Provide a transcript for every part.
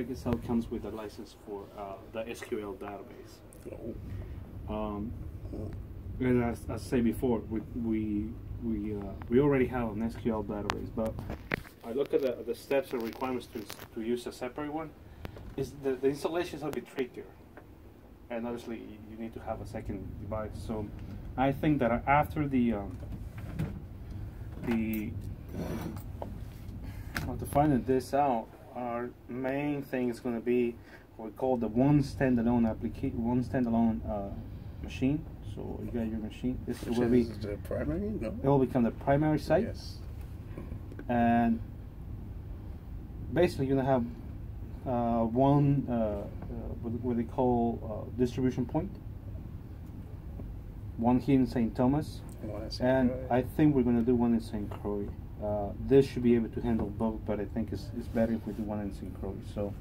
itself comes with a license for the SQL database. And as I said before, we already have an SQL database, but I look at the steps and requirements to use a separate one. The installation is a bit trickier, and obviously you need to have a second device. So I think that after after finding this out, our main thing is going to be what we call the one standalone machine. So you got your machine. This will be the primary. No. It will become the primary site. Yes. And basically, you're gonna have one what they call distribution point. One here in St. Thomas, and I think we're gonna do one in St. Croix. This should be able to handle both, but I think it's better if we do one in St. Croix. So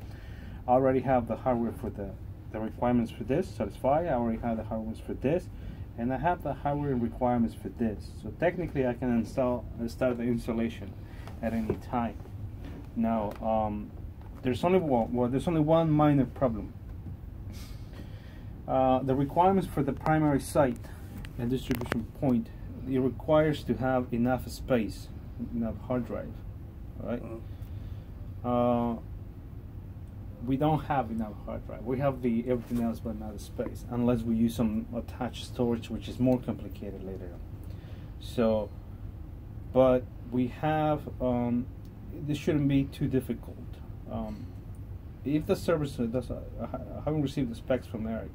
I already have the hardware for the requirements for this satisfied. I already have the hardware for this, and I have the hardware and requirements for this. So technically, I can start the installation at any time. Now, there's only one minor problem. The requirements for the primary site and distribution point, it requires to have enough space, enough hard drive. All right. We don't have enough hard drive. We have everything else, but not the space, unless we use some attached storage, which is more complicated later on. So, but we have. This shouldn't be too difficult. If the service I haven't received the specs from Eric,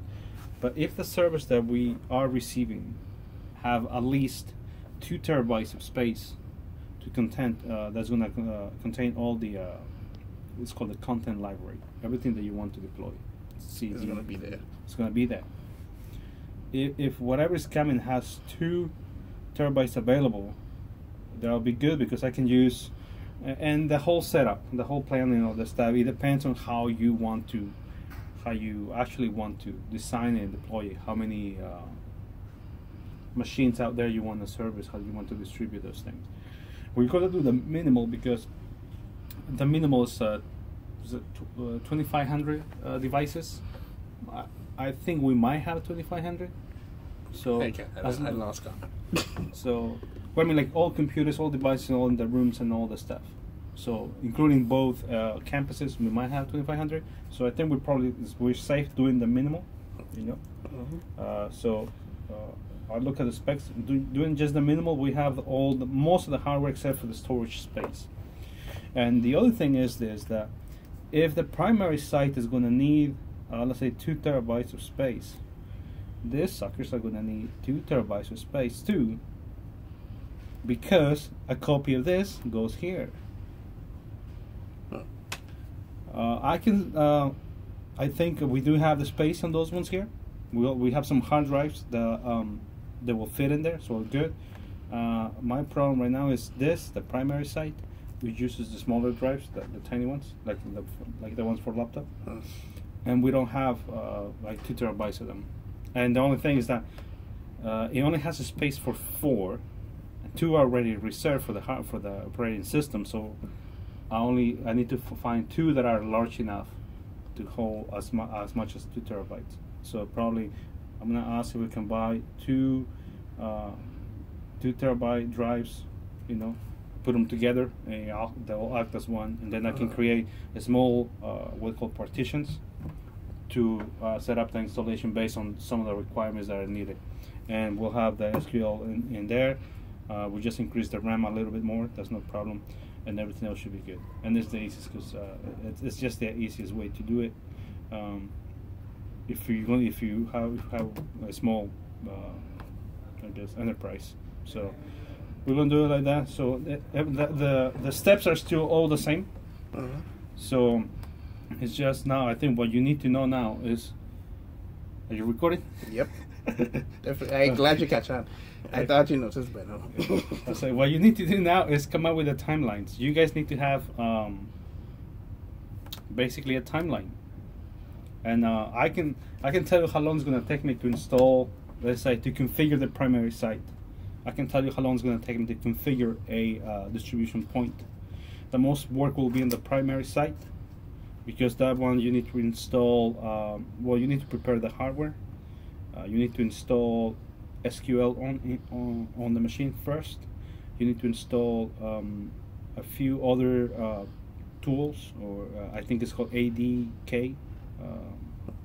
but if the service that we are receiving have at least 2 terabytes of space to content, that's going to contain all the it's called the content library, everything that you want to deploy. It's going to be there. It's going to be there. If whatever is coming has 2 terabytes available, that'll be good, because I can use, and the whole setup, the whole planning, all the stuff, it depends on how you actually want to design and deploy it, how many machines out there you want to service, how you want to distribute those things. We're going to do the minimal, because the minimal is 2,500 devices. I think we might have 2,500. So I lost count. So, well, I mean, like all computers, all devices, all in the rooms, and all the stuff. So, including both campuses, we might have 2,500. So I think we're safe doing the minimal. You know. So I look at the specs. Doing just the minimal, we have most of the hardware except for the storage space. And the other thing is this, that if the primary site is going to need, let's say, 2 terabytes of space, these suckers are going to need 2 terabytes of space too, because a copy of this goes here. I think we do have the space on those ones here. We have some hard drives that will fit in there, so good. My problem right now is the primary site, which uses the smaller drives, the tiny ones, like the ones for laptop, and we don't have like 2 terabytes of them. And the only thing is that it only has a space for 4. 2 are already reserved for the operating system. So I need to find 2 that are large enough to hold as much as 2 terabytes. So probably I'm gonna ask if we can buy 2 terabyte drives, you know, put them together, and they'll act as one, and then I can create a small what we call partitions to set up the installation based on some of the requirements that are needed. And we'll have the SQL in there. We just increase the RAM a little bit more, that's no problem, and everything else should be good. And this is the easiest, because it's just the easiest way to do it. If you have a small I guess enterprise. So we're gonna do it like that. So the steps are still all the same. So it's just now, I think what you need to know now is, are you recording? Yep. Definitely. I'm glad you catch on. I thought you noticed, but no. I say what you need to do now is come up with the timelines. You guys need to have basically a timeline, and I can tell you how long it's going to take me to install, let's say, to configure the primary site. I can tell you how long it's going to take me to configure a distribution point. The most work will be in the primary site, because that one you need to install. Well, you need to prepare the hardware. You need to install SQL on the machine first. You need to install a few other tools, or I think it's called ADK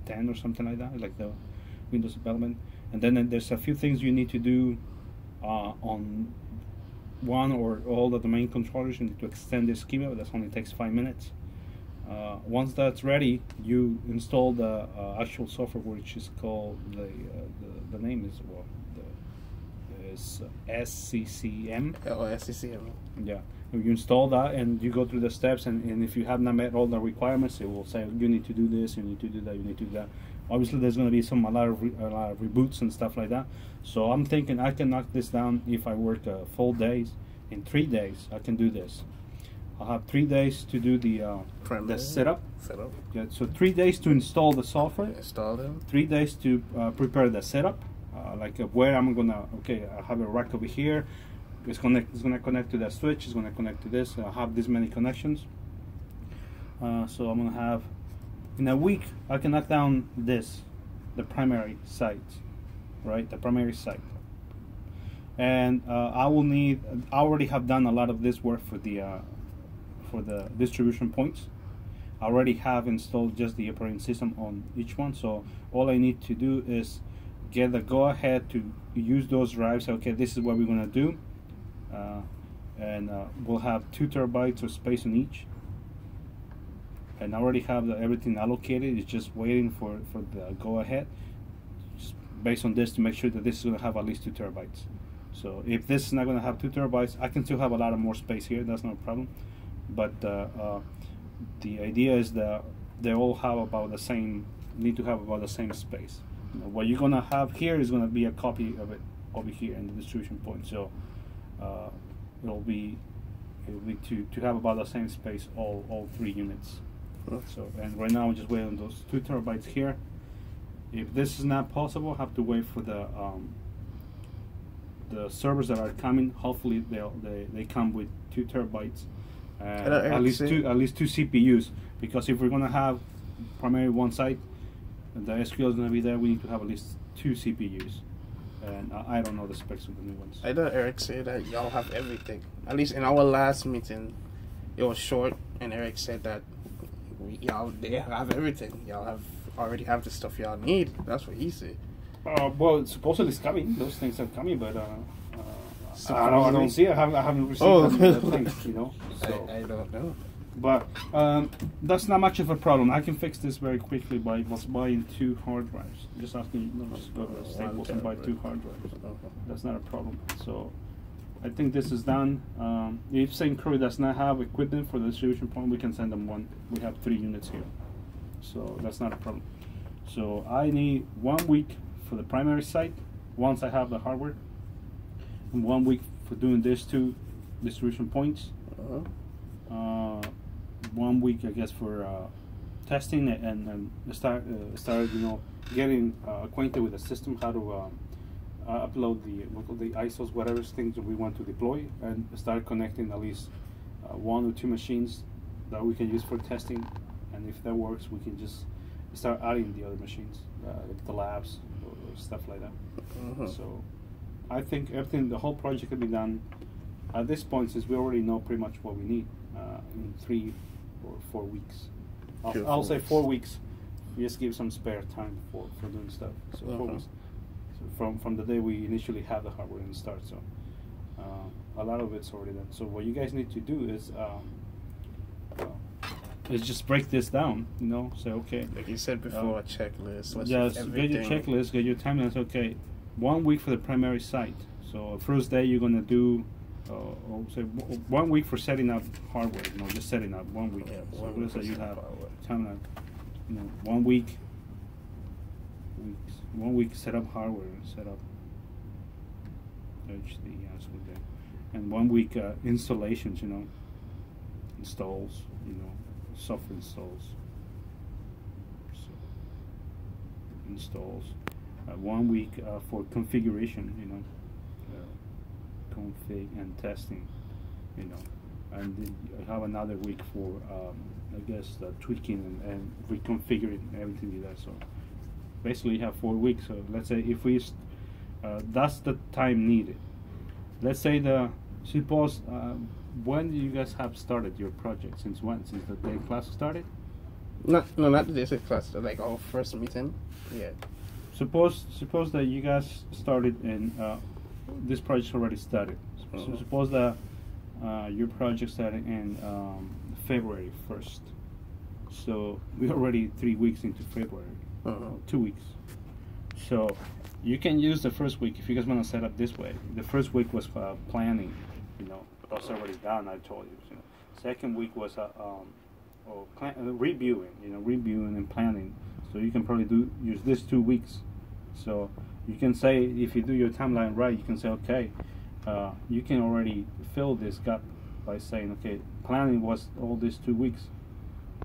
10 or something like that, like the Windows development. And then there's a few things you need to do on one or all of the main controllers. You need to extend the schema. That only takes 5 minutes. Once that's ready, you install the actual software, which is called the name is is SCCM. Oh, SCCM. Yeah, you install that and you go through the steps, and if you have not met all the requirements, it will say you need to do this, you need to do that, you need to do that. Obviously, there's going to be a lot of reboots and stuff like that. So I'm thinking I can knock this down if I work full days. In 3 days, I can do this. I'll have 3 days to do the setup. Yeah, so 3 days to install the software. Install them. 3 days to prepare the setup. Like where I'm gonna, okay, I have a rack over here. It's gonna connect to that switch. It's gonna connect to this. I have this many connections. So I'm gonna have, in a week, I can knock down this, the primary site, right? The primary site. And I already have done a lot of this work for the distribution points. I already have installed just the operating system on each one. So all I need to do is get the go-ahead to use those drives. Okay, this is what we're gonna do, and we'll have 2 terabytes of space on each. And I already have everything allocated. It's just waiting for the go-ahead, just based on this, to make sure that this is gonna have at least 2 terabytes. So if this is not gonna have 2 terabytes, I can still have a lot of more space here. That's no problem. But the idea is that they all have about the same. Need to have about the same space. What you're gonna have here is gonna be a copy of it over here in the distribution point. So it'll be to have about the same space all 3 units. So, and right now I'm just waiting on those 2 terabytes here. If this is not possible, I have to wait for the servers that are coming. Hopefully they come with 2 terabytes, at least two CPUs. Because if we're gonna have primarily one site, and the SQL is going to be there, we need to have at least 2 CPUs. And I don't know the specs of the new ones. I thought Eric said that y'all have everything. At least in our last meeting, it was short, and Eric said that they have everything. Y'all already have the stuff y'all need. That's what he said. Well, supposedly it's coming. Those things are coming, but I don't see it. I haven't received the things, you know. So. I don't know. But that's not much of a problem. I can fix this very quickly by just buying 2 hard drives. Just asking, just go to Staples and buy 2 hard drives. That's not a problem. So I think this is done. If St. Croix does not have equipment for the distribution point, we can send them one. We have 3 units here, so that's not a problem. So I need 1 week for the primary site once I have the hardware, and 1 week for doing these 2 distribution points. 1 week, I guess, for testing and start getting acquainted with the system, how to upload the ISOs, whatever things that we want to deploy, and start connecting at least 1 or 2 machines that we can use for testing. And if that works, we can just start adding the other machines, like the labs or stuff like that. So I think the whole project can be done at this point, since we already know pretty much what we need, in 3 or 4 weeks. I'll say 4 weeks. Just give some spare time for doing stuff. So 4 weeks. So from the day we initially have the hardware and start. So a lot of it's already done. So what you guys need to do is just break this down. You know, say okay. Like you said before, a checklist. Just get your checklist, get your timelines. Okay, 1 week for the primary site. So first day you're gonna do. Say 1 week for setting up hardware. You know, just setting up 1 week. Yeah, so what is that you have? Timeline. 1 week. 1 week set up hardware. Set up. And 1 week installations. You know, installs. You know, software installs. So, installs. 1 week for configuration. You know. Config and testing, you know, and then you have another week for I guess tweaking and reconfiguring everything you do. So basically, you have 4 weeks. So let's say if we that's the time needed. Let's say suppose when do you guys have started your project? Since when? Since the day class started? No, not the basic class. Like our first meeting. Yeah. Suppose that you guys started and this project already started. So suppose that your project started in February 1st. So we're already 3 weeks into February. 2 weeks. So you can use the first week if you guys want to set up this way. The first week was planning, that's already done. I told you. Second week was reviewing, reviewing and planning. So you can probably use this 2 weeks. So you can say, if you do your timeline right, you can say, okay, you can already fill this gap by saying, okay, planning was all these 2 weeks,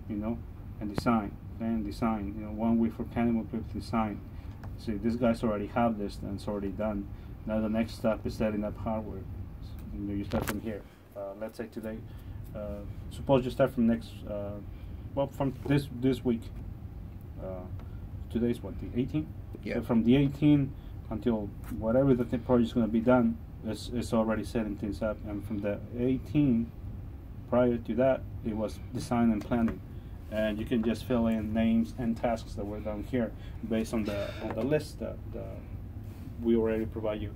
and design, then design, 1 week for planning, 1 week for design. See, these guys already have this, and it's already done. Now the next step is setting up hardware. So, you start from here. Let's say today, suppose you start from from this week. Today's what, the 18th? Yeah. So from the 18th until whatever the project is going to be done, it's already setting things up. And from the 18th, prior to that, it was design and planning. And you can just fill in names and tasks that were down here based on the list that we already provide you.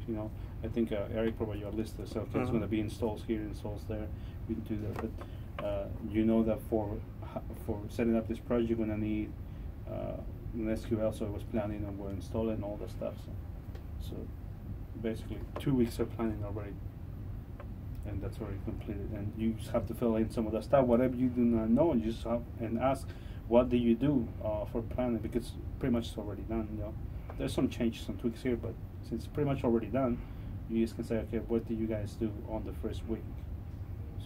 I think Eric provided you a list that says, okay, it's going to be installs here, installs there. We can do that, but that for setting up this project, you're going to need an SQL, so it was planning and we're installing all the stuff. So basically 2 weeks of planning already, and that's already completed. And you just have to fill in some of the stuff. Whatever you do not know, you just have and ask, what do you do for planning? Because pretty much it's already done. There's some changes, some tweaks here, but since it's pretty much already done, you just can say, okay, what do you guys do on the first week?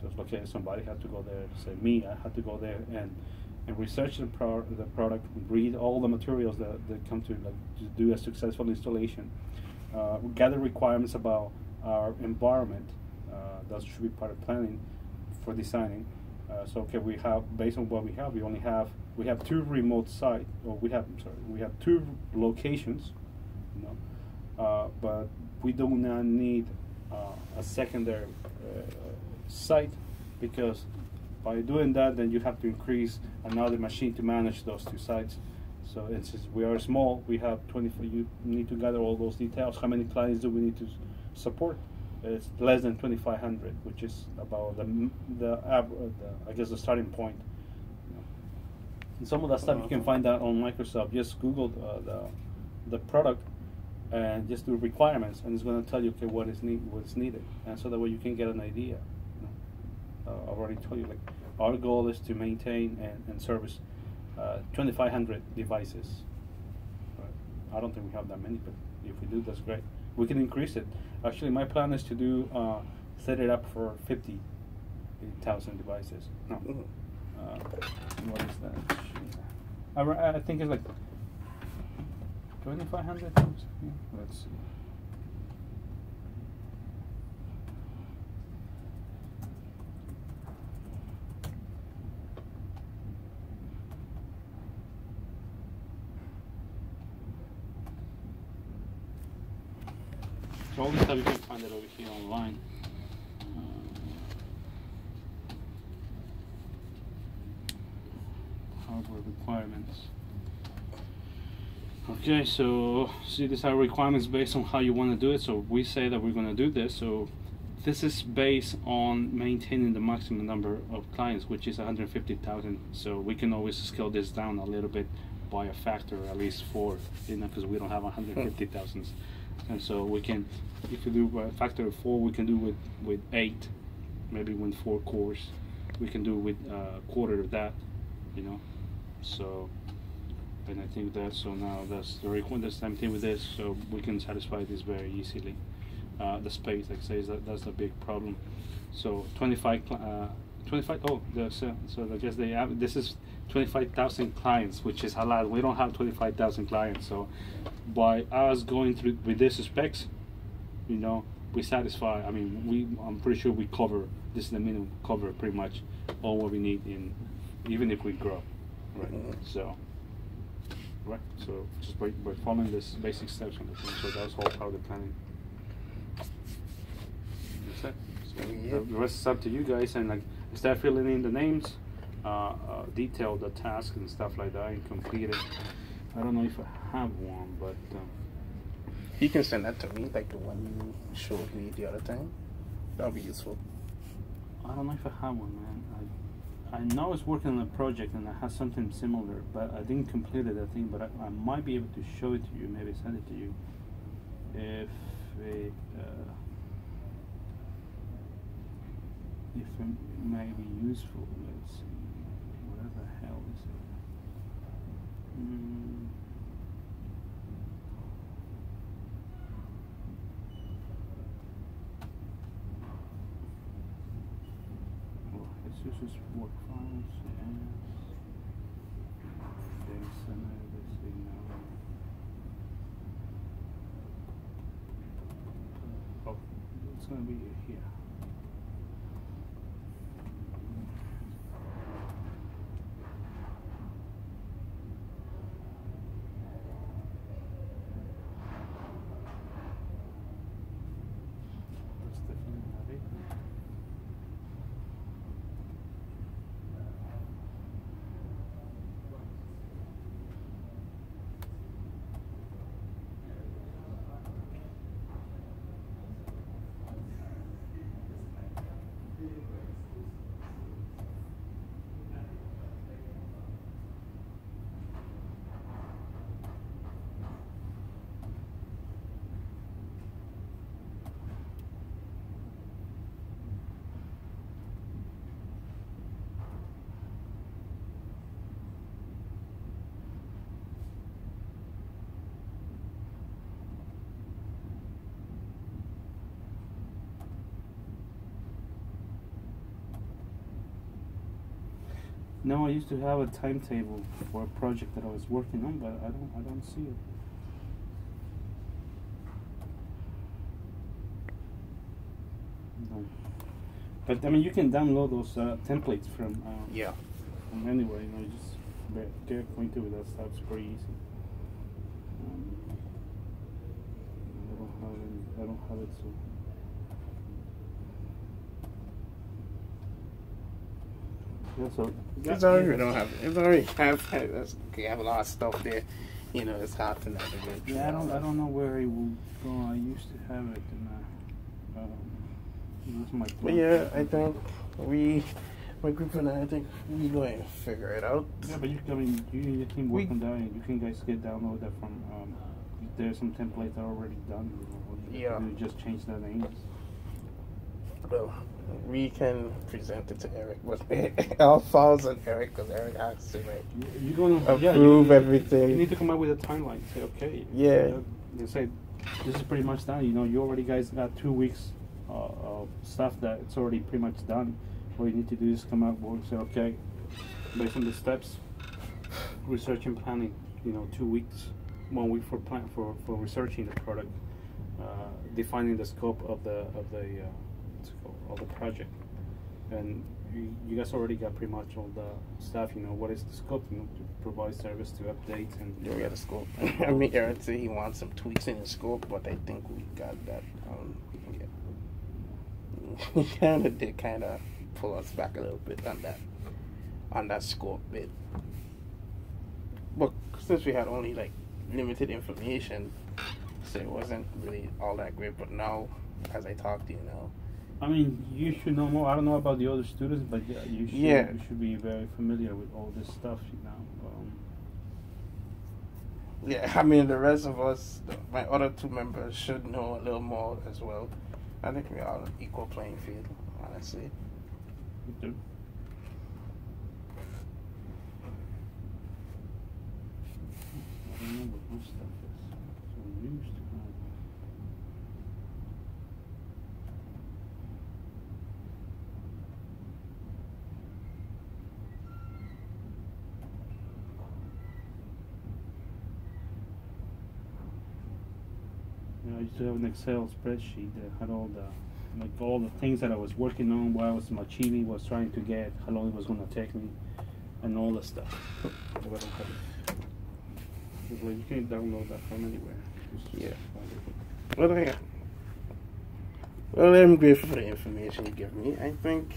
So it's okay, somebody had to go there. Say me, I had to go there and research the product, read all the materials that come to do a successful installation, gather requirements about our environment. That should be part of planning for designing. So okay, we have, based on what we have, we have 2 remote sites, or we have 2 locations, but we do not need a secondary site, because by doing that, then you have to increase another machine to manage those 2 sites. So since we are small, we have 24. You need to gather all those details. How many clients do we need to support? It's less than 2,500, which is about I guess the starting point. And some of that stuff you can find out on Microsoft. Just Google the product and just do requirements, and it's going to tell you, okay, what is needed, and so that way you can get an idea. I've already told you, our goal is to maintain and service 2,500 devices. Right. I don't think we have that many, but if we do, that's great. We can increase it. Actually, my plan is to set it up for 50,000 devices. No. What is that? I think it's like 2,500. Let's see. So all this stuff you can find it over here online. Hardware requirements. Okay, so see, these are requirements based on how you want to do it. So we say that we're going to do this. So this is based on maintaining the maximum number of clients, which is 150,000. So we can always scale this down a little bit by a factor, at least 4, because we don't have 150,000. And so we can, if you do a factor of 4, we can do with 8, maybe with 4 cores. We can do with a quarter of that, So, and I think that, so now that's the same thing with this. So we can satisfy this very easily. The space, like I say, that's the big problem. So 25. Oh, so I guess this is 25,000 clients, which is a lot. We don't have 25,000 clients, so by us going through with these specs, we satisfy. I mean, I'm pretty sure we cover. This is the minimum cover pretty much all what we need in, even if we grow, right? So, right. So just by following this basic steps on the thing. So that's all part of the planning. That's it. So the rest is up to you guys, and like start filling in the names, detail the task and stuff like that, and complete it. I don't know if I have one, but. You can send that to me, like the one you showed me the other time. That'll be useful. I don't know if I have one, man. I know I was working on a project and I had something similar, but I didn't complete it, I think. But I might be able to show it to you, maybe send it to you. If it may be useful. Let's see. What the hell is it? This is work files, yes. Data center, let's see now. Oh, it's going to be here. That's definitely not it. No, I used to have a timetable for a project that I was working on, but I don't see it. No. But I mean, you can download those templates from from anywhere. You know, you just get acquainted with that stuff. It's pretty easy. I don't have it, so. Yeah, so it's already we don't have it. It's already have a lot of stuff there. You know, it's hard to navigate. Yeah, I don't know where it will go. I used to have it, and it was my. But yeah, I think my group and I think we going to figure it out. Yeah, but you and your team work on that, and you can guys get download that from. There's some templates that are already done. You know, you just change the names. Well, we can present it to Eric, but all falls on Eric because Eric has to you're gonna approve everything. You need to come up with a timeline. Say, okay, you say this is pretty much done. You know, you already guys got 2 weeks of stuff that it's already pretty much done. All you need to do is come up and say, okay, based on the steps, research and planning. You know, 2 weeks, 1 week for researching the product, defining the scope of the project, and you guys already got pretty much all the stuff. You know, what is the scope? You know, to provide service, to update, and we got a scope. I mean, Eric said he wants some tweaks in the scope, but I think we got that. He kind of pull us back a little bit on that scope bit. But since we had only like limited information, so it wasn't really all that great. But now, as I talk to you now, I mean, you should know more. I don't know about the other students, but yeah, you should be very familiar with all this stuff, you know. Yeah, I mean, the rest of us, my other 2 members, should know a little more as well. I think we're all on equal playing field, honestly. Okay. I don't know what my stuff is. So we used to have. Yeah, I used to have an Excel spreadsheet that had all the things that I was working on, what I was achieving, was trying to get, how long it was going to take me, and all the stuff. Well, you can download that from anywhere. Yeah. Well, I'm grateful for the information you give me. I think,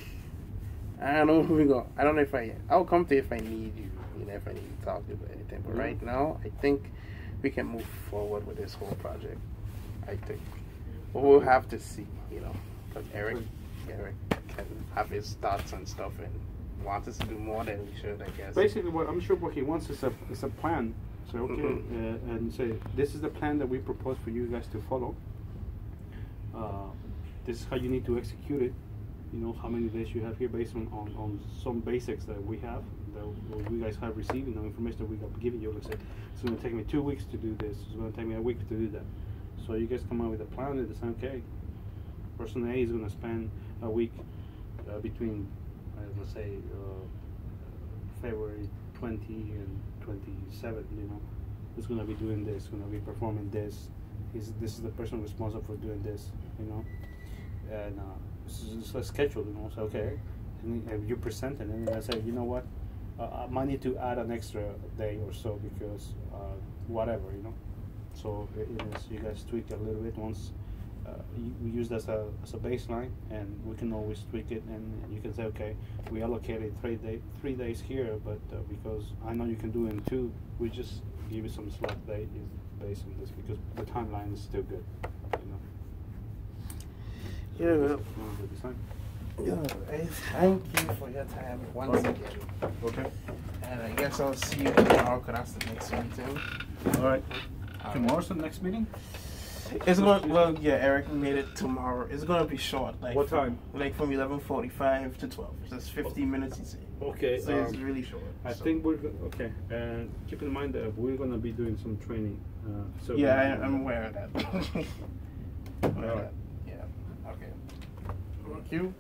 I don't know who we go. I don't know if I'll come to you if I need you, if I need to talk to you about anything. But right now, I think we can move forward with this whole project. I think. But we'll have to see, because Eric can have his thoughts and stuff and wants us to do more than we should, I guess. Basically, I'm sure what he wants is a plan. So, okay, and say, this is the plan that we propose for you guys to follow. This is how you need to execute it. How many days you have here based on some basics that we have, that you guys have received, information that we have given you. Let's say, it's going to take me 2 weeks to do this. It's going to take me a week to do that. So you guys come out with a plan and decide, okay, person A is going to spend a week between, let's say, February 20 and 27, is going to be doing this, going to be performing this. This is the person responsible for doing this, and it's a schedule, So okay, and you present it, and I say, you know what, I might need to add an extra day or so because whatever, So you guys tweak a little bit once. We use that as a baseline, and we can always tweak it. And you can say, okay, we allocated 3 days here, but because I know you can do it in 2, we just give you some slack day based on this because the timeline is still good. Yeah. Well, thank you for your time once again. Okay. And I guess I'll see you tomorrow because that's the next meeting. All right. Tomorrow's the next meeting? It's going. Eric made it tomorrow. It's gonna be short. What time? From 11:45 to 12. Just 15 minutes, he said. Okay. So it's really short. I think we're okay. And keep in mind that we're gonna be doing some training. So I'm aware of that. All right. Yeah. Okay. Thank you.